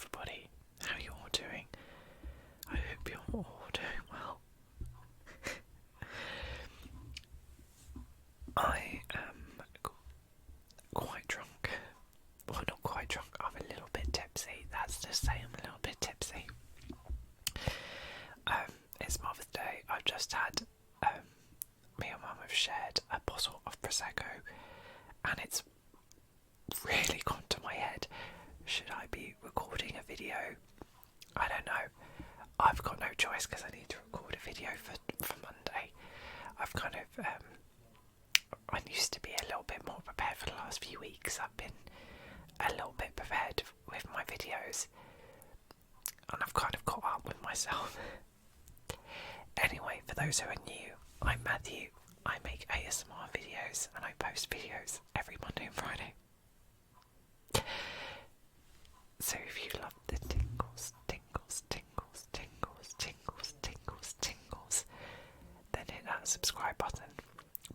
everybody, how are you all doing? I hope you're all doing well. I am quite drunk. Well, not quite drunk, I'm a little bit tipsy. That's to say I'm a little bit tipsy. It's Mother's Day. I've just had, me and Mum have shared a bottle of Prosecco, and it's really gone to my head. Should I be recording a video? I don't know. I've got no choice because I need to record a video for Monday. I've kind of, I used to be a little bit more prepared for the last few weeks. I've been a little bit prepared with my videos, and I've kind of caught up with myself. Anyway, for those who are new, I'm Matthew. I make ASMR videos and I post videos every Monday and Friday. So if you love the tingles, then hit that subscribe button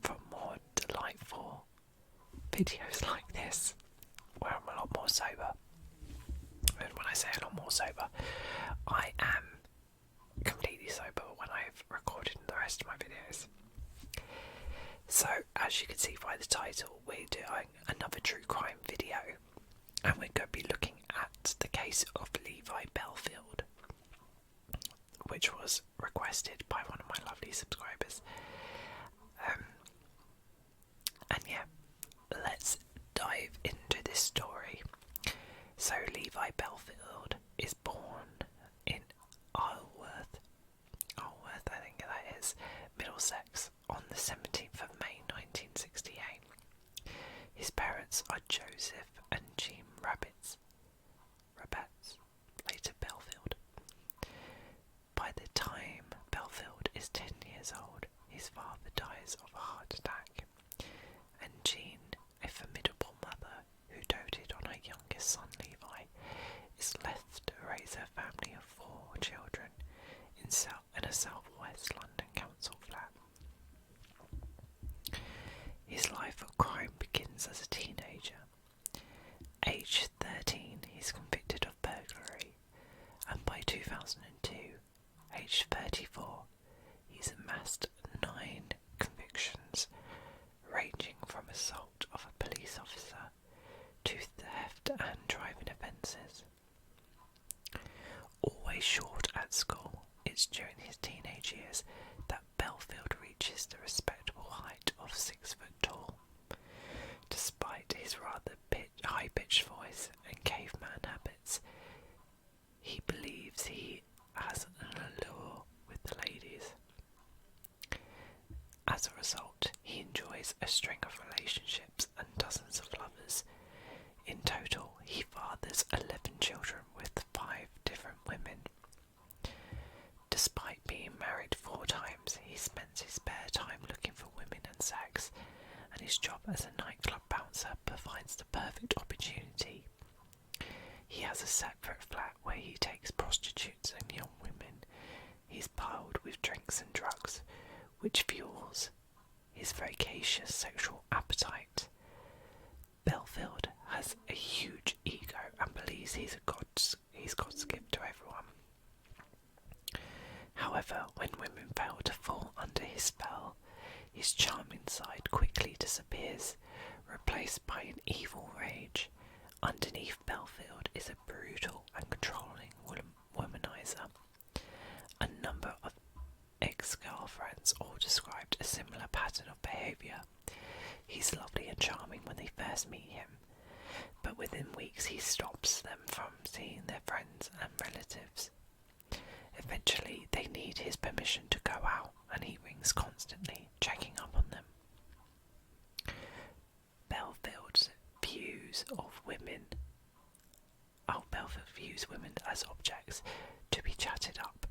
for more delightful videos like this, where I'm a lot more sober. And when I say a lot more sober, I am completely sober when I've recorded the rest of my videos. So, as you can see by the title, we're doing another true crime video, and we're going to be looking at the case of Levi Bellfield, which was requested by one of my lovely subscribers. And yeah, let's dive into this story. So Levi Bellfield is born in Isleworth, I think that is, Middlesex, on the 17th of May 1968. His parents are Joseph and Jean Rapist, later Bellfield. By the time Bellfield is 10 years old, his father dies of a heart attack, and Jean, a formidable mother who doted on her youngest son Levi, is left to raise her family of 4 children in a southwest London council flat. His life of crime begins as a teenager. Aged 13, he's convicted of burglary, and by 2002, aged 34, he's amassed 9 convictions, ranging from assault of a police officer to theft and driving offences. Always short at school, it's during his teenage years that Bellfield reaches the respectable height of 6 foot tall. Despite his rather high-pitched voice and caveman habits, he believes he has an allure with the ladies. As a result, he enjoys a string of relationships and dozens of lovers. In total, he fathers 11 children with 5 different women. Despite being married 4 times, he spends his spare time looking for women and sex, and his job as a nightclub bouncer provides the perfect opportunity. He has a separate flat where he takes prostitutes and young women. He's piled with drinks and drugs, which fuels his voracious sexual appetite. Bellfield has a huge ego and believes he's God's gift to everyone. However, when women fail to fall under his spell, his charming side quickly disappears, replaced by an evil rage. Underneath Bellfield is a brutal and controlling womanizer. A number of ex-girlfriends all described a similar pattern of behaviour. He's lovely and charming when they first meet him, but within weeks he stops them from seeing their friends and relatives. Eventually they need his permission to go out, and he rings constantly, checking up on them. Bellfield views women as objects to be chatted up,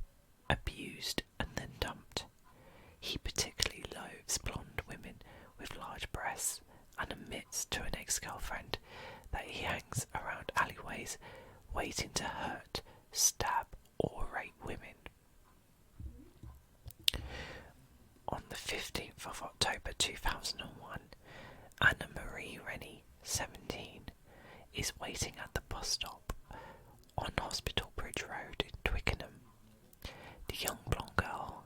abused and then dumped. He particularly loathes blonde women with large breasts, and admits to an ex-girlfriend that he hangs around alleyways waiting to hurt, stab or rape women. On the 15th of October 2001, Anna Marie Rennie, 17, is waiting at the bus stop on Hospital Bridge Road in Twickenham. The young blonde girl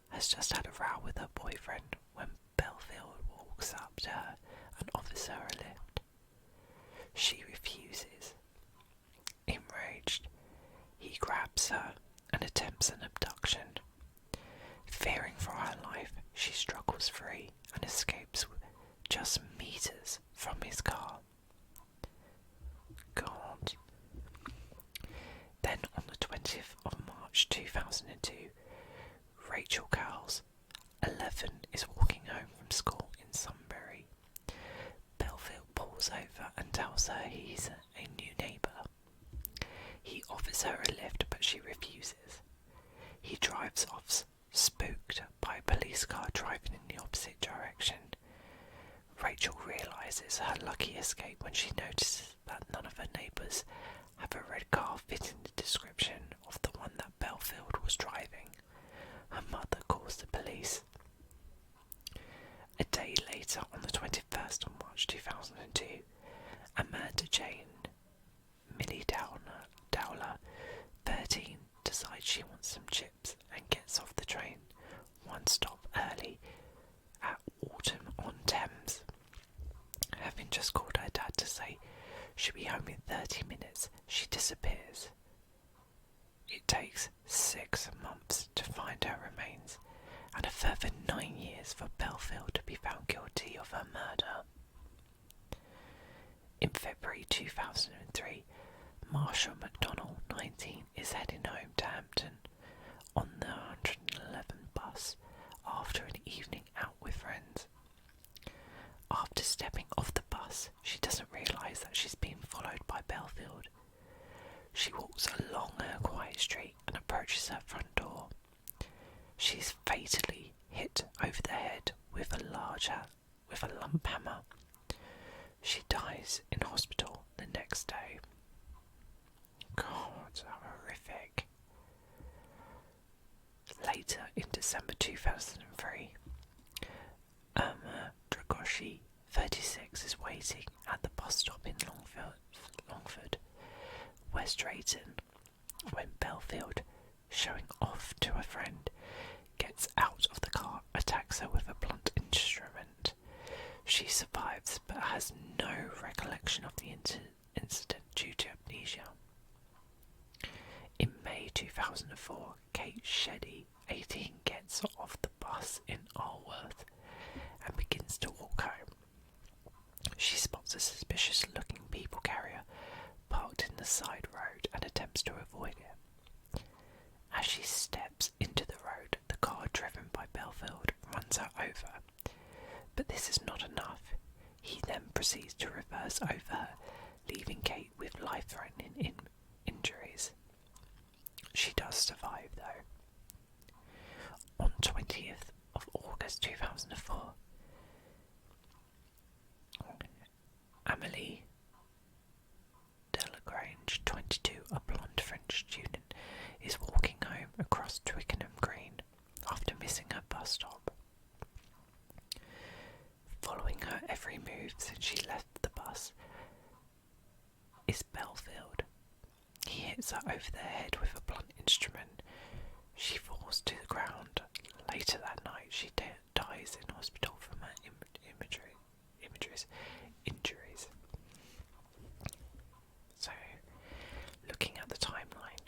has just had a row with her boyfriend when Bellfield walks up to her and offers her a lift. She refuses. Enraged, he grabs her and attempts an abduction. Fearing for her life, she struggles free and escapes just meters from his car. God. Then on the 20th of March 2002, Rachel Cowles, 11, is walking home from school in Sunbury. Bellfield pulls over and tells her he's a new neighbour. He offers her a lift, but she refuses. He drives off, spooked by a police car driving in the opposite direction. Rachel realises her lucky escape when she notices that none of her neighbours have a red car fitting the description of the one that Bellfield was driving. Her mother calls the police. A day later, on the 21st of March 2002, Amanda Jane Millie Dowler, 13, decides she wants some chips and gets off the train one stop early at Autumn-on-Thames. Having just called her dad to say she'll be home in 30 minutes, she disappears. It takes 6 months to find her remains, and a further 9 years for Bellfield to be found guilty of her murder. In February 2003, Marshall McDonnell, 19, is heading home to Hampton on the 111 bus after an evening out with friends. After stepping off the bus, she doesn't realise that she's being followed by Bellfield. She walks along her quiet street and approaches her front door. She is fatally hit over the head with a lump hammer. She dies in hospital the next day. God, how horrific. Later, in December 2003, Irma Dragoshi, 36, is waiting at the bus stop in Longford, West Drayton, when Bellfield, showing off to a friend, gets out of the car, attacks her with a blunt instrument. She survives but has no recollection of the incident due to amnesia. In May 2004, Kate Sheddy, 18, gets off the bus in Alworth and begins to walk home. She spots a suspicious-looking people carrier parked in the side road and attempts to avoid it. As she steps into the road, the car driven by Bellfield runs her over. But this is not enough. He then proceeds to reverse over her, leaving Kate with life-threatening injuries. She does survive, though. On 20th of August 2004, Amélie Delagrange, 22, a blonde French student, is walking home across Twickenham Green after missing her bus stop. Following her every move since she left the bus is Bellfield. He hits her over the head with a blunt instrument. She falls to the ground. Later that night, she dies in hospital from her injuries. So, looking at the timeline,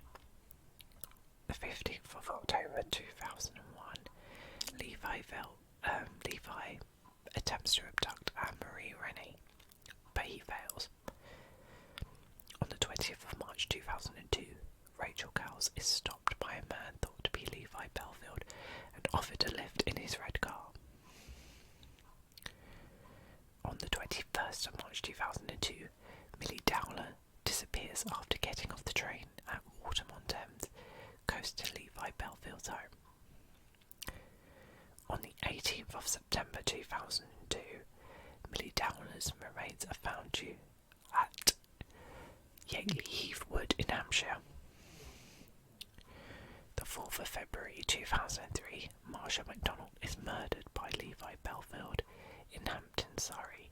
the 15th of October 2001, Levi attempts to abduct Anne-Marie Rennie, but he fails. On the 20th of March 2002, Rachel Cowles is stopped by a man thought to be Levi Bellfield and offered a lift in his red car. On the 21st of March 2002, Millie Dowler disappears after getting off the train at Autumn-on-Thames, close to Levi Bellfield's home. On the 18th of September 2002, Millie Dowler's remains are found due at Yateley Heath Wood in Hampshire. The 4th of February 2003, Marsha MacDonald is murdered by Levi Bellfield in Hampton, Surrey.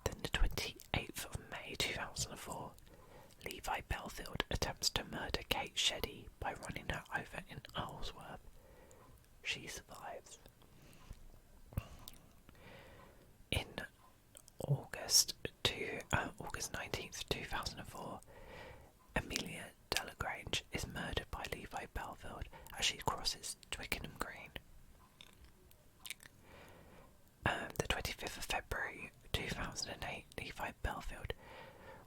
Then the 28th of May 2004, Levi Bellfield attempts to murder Kate Sheddy by running her over in Owlsworth. She survives. In August 19th, 2004, Amelia Delagrange is murdered by Levi Bellfield as she crosses Twickenham Green. The 25th of February 2008, Levi Bellfield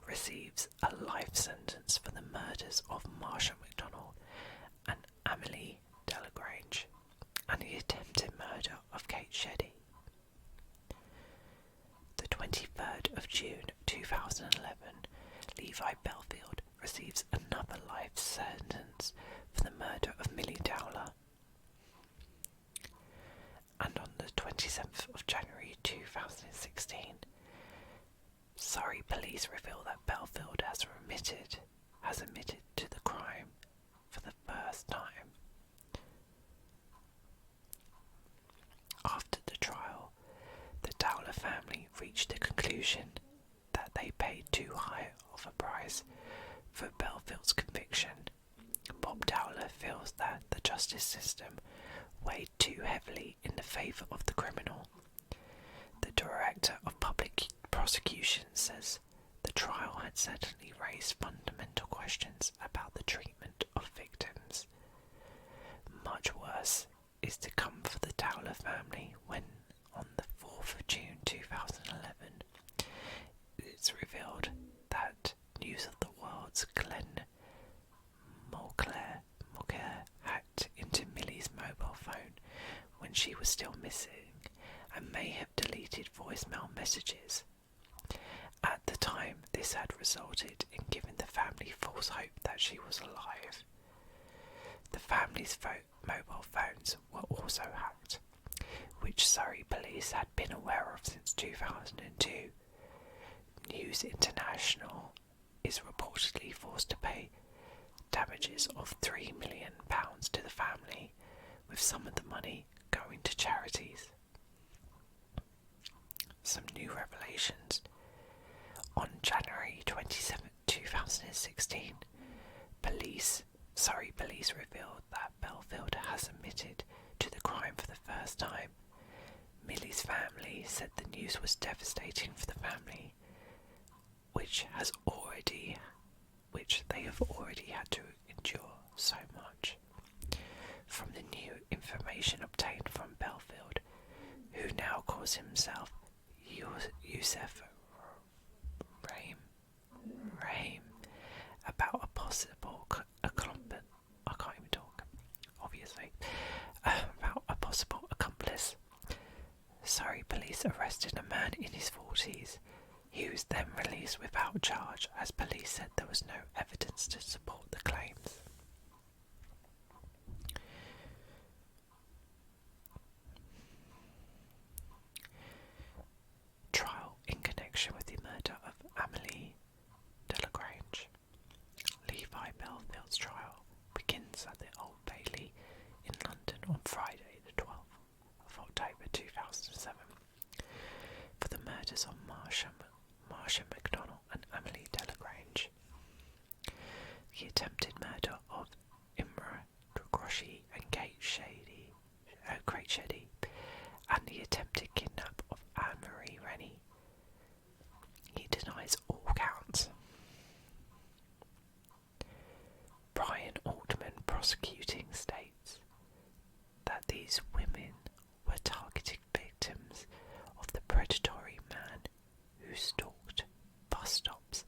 receives a life sentence for the murders of Marsha MacDonald and Amelie Delagrange and the attempted murder of Kate Sheddy. The 23rd of June 2011, Levi Bellfield receives another life sentence for the murder of Millie Dowler. And on the 27th of January 2016, Surrey police reveal that Bellfield has admitted to the crime for the first time. After the trial, the Dowler family reached the conclusion that they paid too high of a price for Bellfield's conviction. Bob Dowler feels that the justice system weighed too heavily in the favour of the criminal. The director of public prosecution says the trial had certainly raised fundamental questions about the treatment of victims. Much worse is to come for the Dowler family when, on the 4th of June 2011, it's revealed that News of the World's Glenn Mulcair hacked into Millie's mobile phone when she was still missing and may have deleted voicemail messages. At the time, this had resulted in giving the family false hope that she was alive. The family's mobile phones were also hacked, which Surrey police had been aware of since 2002. News International is reportedly forced to pay damages of £3 million to the family, with some of the money going to charities. Some new revelations. On January 27, 2016, Surrey police revealed that Bellfield has admitted to the crime for the first time. Millie's family said the news was devastating for the family, which they have already had to endure so much. From the new information obtained from Bellfield, who now calls himself Yusuf Rahim, about a possible accomplice. Surrey police arrested a man in his 40s. He was then released without charge, as police said there was no evidence to support the claims. Trial in connection with the murder of Amelie Delagrange. Levi Bellfield's trial begins at the Old Bailey in London on Friday the 12th of October 2007 for the murders of Marsha MacDonald and Amelie Delagrange. The attempted murder of Imra Groshi and Kate Sheddy, and the attempted kidnap of Anne-Marie Rennie. He denies all counts. Brian Altman prosecuting states that these women were targeted victims of the predatory man who stalked bus stops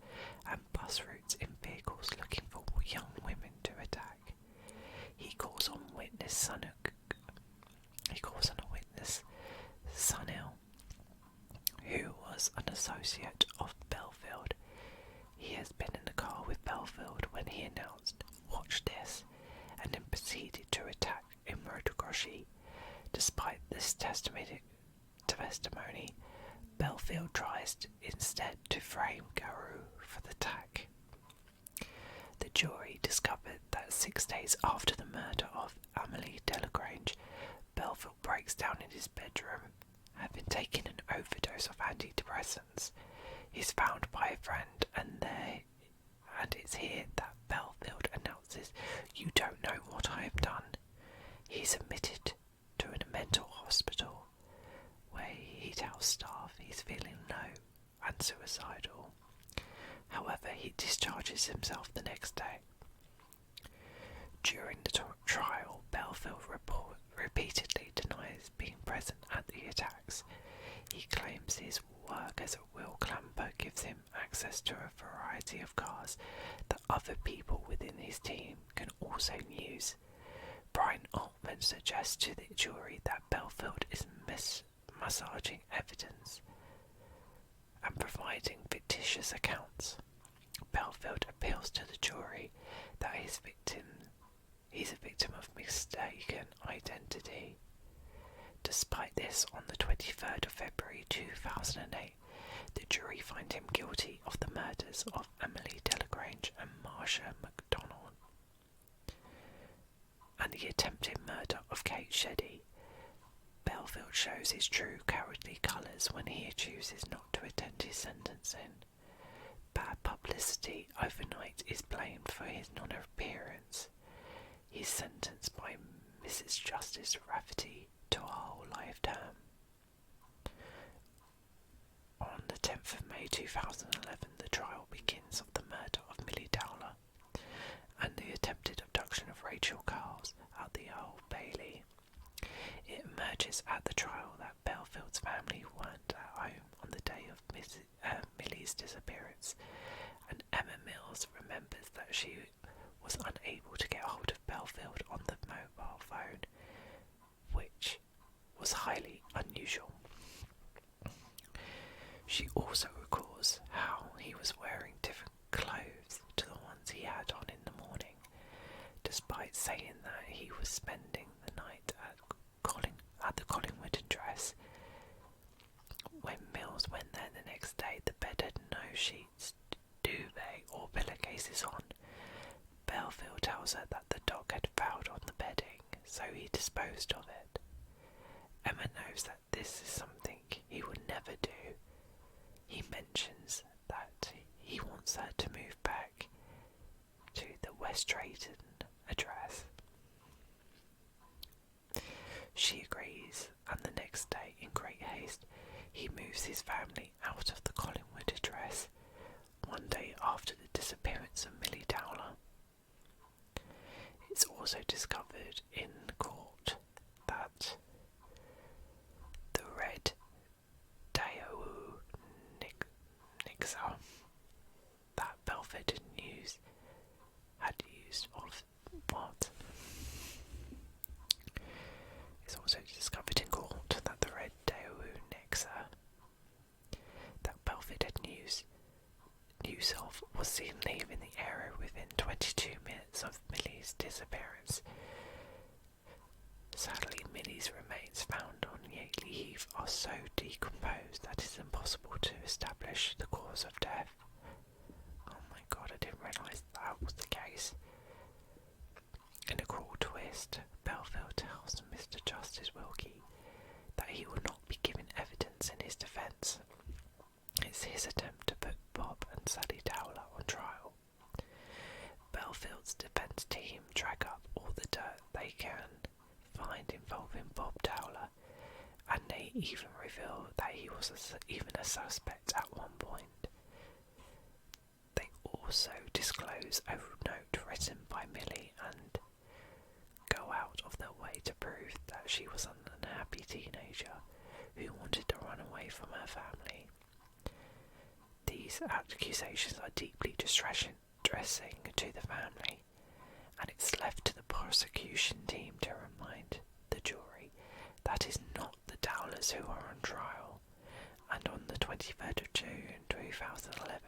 and bus routes in vehicles looking for young women to attack. He calls on a witness Sunil, who was an associate of Bellfield. He has been in the car with Bellfield when he announced, "Watch this," and then proceeded to attack Imra Groshi. Despite this testimony, Bellfield tries instead to frame Garou for the attack. The jury discovered that 6 days after the murder of Amelie Delagrange, Bellfield breaks down in his bedroom, having taken an overdose of antidepressants. He's found by a friend and and it's here that Bellfield announces, "You don't know what I have done." He's admitted to a mental hospital, where he tells staff he's feeling low and suicidal. However, he discharges himself the next day. During the trial, Bellfield repeatedly denies being present at the attacks. He claims his work as a wheel clamper gives him access to a variety of cars that other people within his team can also use. Brian Altman suggests to the jury that Bellfield is massaging evidence and providing fictitious accounts. Bellfield appeals to the jury that he's a victim of mistaken identity. Despite this, on the 23rd of February 2008, the jury find him guilty of the murders of Emily Delagrange and Marsha McDonald, and the attempted murder of Kate Sheddy. Bellfield shows his true cowardly colours when he chooses not to attend his sentencing. Bad publicity overnight is blamed for his non-appearance. He's sentenced by Mrs. Justice Rafferty to a whole life term. On the 10th of May 2011, the trial begins of the murder of Millie Dowler and the attempted abduction of Rachel Carls at the Old Bailey. It emerges at the trial that Bellfield's family weren't at home on the day of Millie's disappearance, and Emma Mills remembers that she was unable to get hold of Bellfield on the mobile phone, which was highly unusual. She also recalls how he was wearing different clothes to the ones he had on in the morning, despite saying that he was spending the night at the Collingwood address. When Mills went there the next day, the bed had no sheets, duvet or pillowcases on. Bellfield tells her that the dog had fouled on the bedding, so he disposed of it. Emma knows that this is something he would never do. He mentions that he wants her to move back to the West Drayton address. She agrees, and the next day, in great haste, he moves his family out of the Collingwood address, one day after the disappearance of Millie Dowler. It's also discovered in court that the red Daewoo Nixon that Bellfield had used of what? It's also discovered in court that the red Daewoo Nixon that Bellfield had news of was seen leaving the area within 22 minutes of Millie's disappearance. Sadly, Millie's remains found on Yateley Heath are so decomposed that it's impossible to establish the cause of death. Oh my god, I didn't realise that was the case. In a cruel twist, Bellfield tells Mr. Justice Wilkie that he will not be giving evidence in his defence. It's his attempt to put Bob and Sally Dowler on trial. Bellfield's defence team drag up all the dirt they can find involving Bob Dowler, and they even reveal that he was even a suspect at one point. They also disclose a note written by Millie and go out of their way to prove that she was an unhappy teenager who wanted to run away from her family. These accusations are deeply distressing to the family, and it's left to the prosecution team to remind the jury that it's not the Dowlers who are on trial. And on the 23rd of June 2011,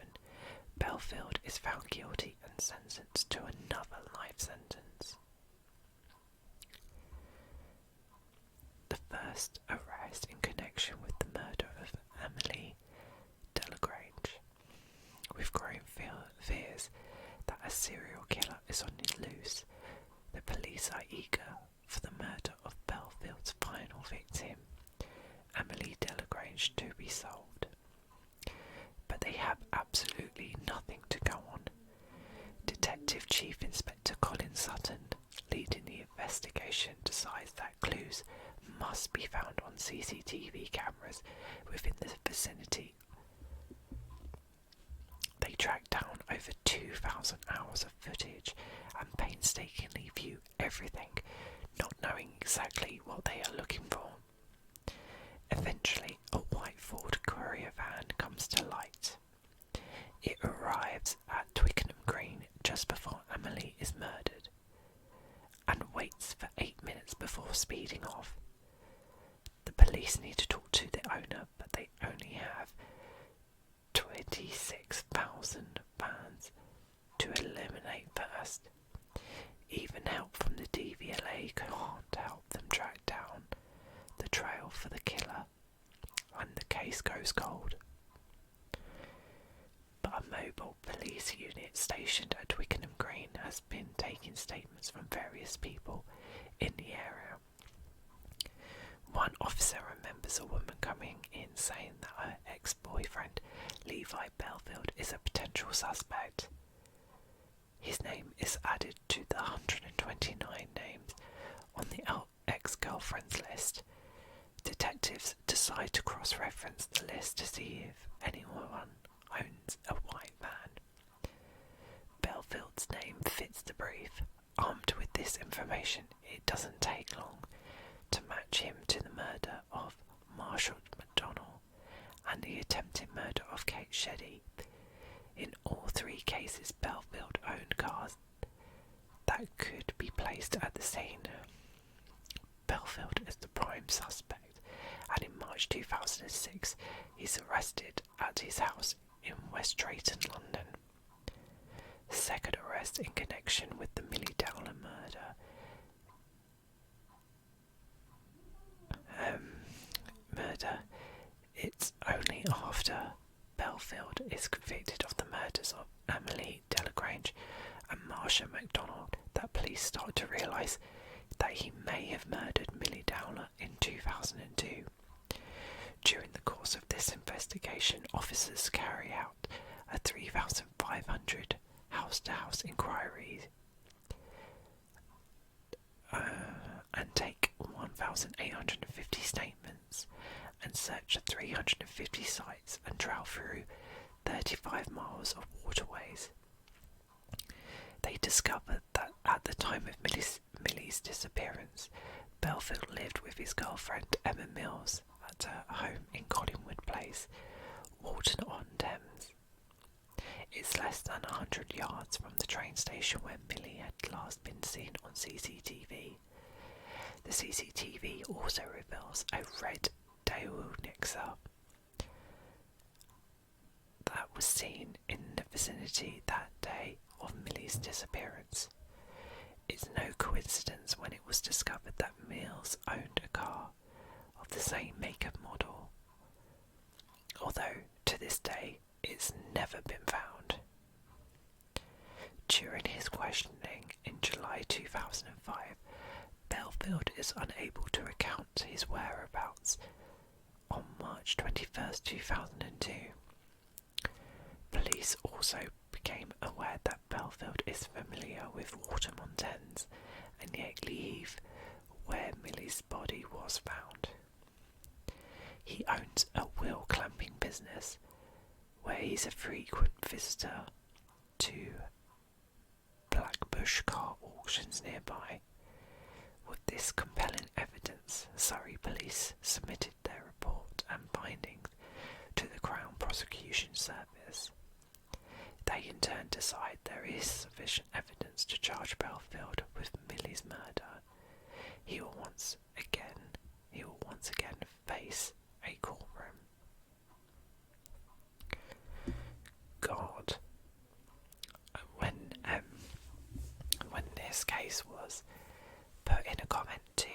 Bellfield is found guilty and sentenced to another life sentence. The first arrest in connection with the murder of Emily Delagrange. With growing fears that a serial killer is on the loose, the police are eager for the murder of Bellfield's final victim, Emily Delagrange, to be solved. But they have absolutely nothing to go on. Detective Chief Inspector Colin Sutton, leading the investigation, decides that clues must be found on CCTV cameras within the vicinity. They track down over 2,000 hours of footage and painstakingly view everything, not knowing exactly what they are looking for. Eventually, a white Ford courier van comes to light. It arrives at Twickenham Green just before Emily is murdered, and waits for 8 minutes before speeding off. The police need to talk to the owner, but they only have £26,000 to eliminate first. Even help from the DVLA can't help them track down the trail for the killer, and the case goes cold. But a mobile police unit stationed at Twickenham Green has been taking statements from various people in the area. One officer remembers a woman coming in saying that her ex-boyfriend, Levi Bellfield, is a potential suspect. His name is added to the 129 names on the ex-girlfriend's list. Detectives decide to cross-reference the list to see if anyone owns a white van. Bellfield's name fits the brief. Armed with this information, it doesn't take long to match him to the murder of Marshall McDonnell and the attempted murder of Kate Sheddy. In all three cases, Bellfield owned cars that could be placed at the scene. Bellfield is the prime suspect, and in March 2006, he's arrested at his house in West Drayton, London. The second arrest in connection with the Millie Dowler murder. It's only after Bellfield is convicted of the murders of Emily Delagrange and Marsha MacDonald that police start to realise that he may have murdered Millie Dowler in 2002. During the course of this investigation, officers carry out a 3,500 house-to-house inquiry and take 1,850 statements and search 350 sites and travel through 35 miles of waterways. They discovered that at the time of Millie's disappearance, Bellfield lived with his girlfriend Emma Mills at her home in Collingwood Place, Walton-on-Thames. It's less than 100 yards from the train station where Millie had last been seen on CCTV. The CCTV also reveals a red Daewoo Nexar that was seen in the vicinity that day of Millie's disappearance. It's no coincidence when it was discovered that Mills owned a car of the same make and model, although to this day it's never been found. During his questioning in July 2005, Bellfield is unable to recount his whereabouts on March 21st, 2002. Police also became aware that Bellfield is familiar with Walton-on-Thames and yet leave where Millie's body was found. He owns a wheel clamping business where he's a frequent visitor to Blackbush car auctions nearby. With this compelling evidence, Surrey Police submitted their report and findings to the Crown Prosecution Service. They in turn decide there is sufficient evidence to charge Bellfield with Millie's murder. He will once again face a courtroom. God, when this case was put in a comment to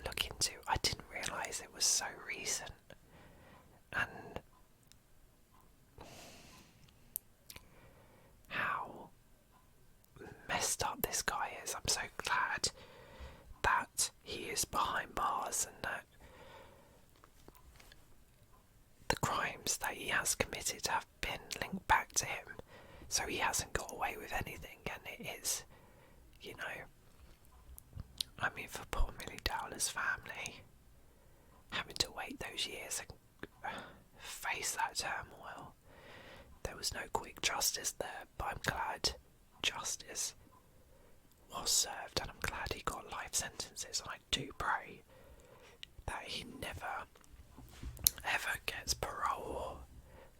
look into, I didn't realise it was so recent, and how messed up this guy is. I'm so glad that he is behind bars and that the crimes that he has committed have been linked back to him. So he hasn't got away with anything, and it is, you know, I mean, for poor Millie Dowler's family, having to wait those years and face that turmoil. There was no quick justice there, but I'm glad justice was served, and I'm glad he got life sentences, and I do pray that he never ever gets parole or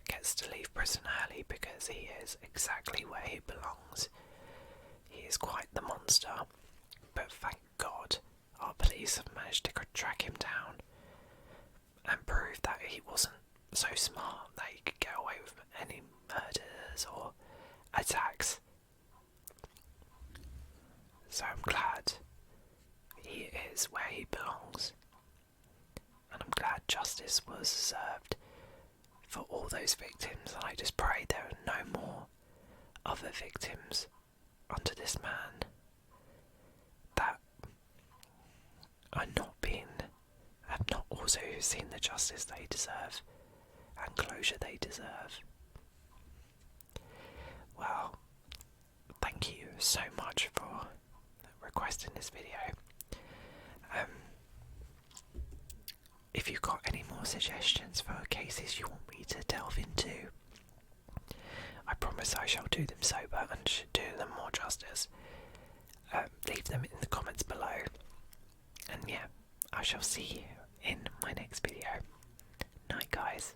gets to leave prison early, because he is exactly where he belongs. He is quite the monster, but thank God our police have managed to track him down and prove that he wasn't so smart that he could get away with any murders or attacks. So I'm glad he is where he belongs, and I'm glad justice was served for all those victims, and I just pray there are no more other victims under this man that are not being, have not also seen the justice they deserve and closure they deserve. Well, thank you so much for requesting this video. If you've got any more suggestions for cases you want me to delve into, I promise I shall do them sober and do them more justice. Leave them in the comments below, and yeah, I shall see you in my next video. Night, guys.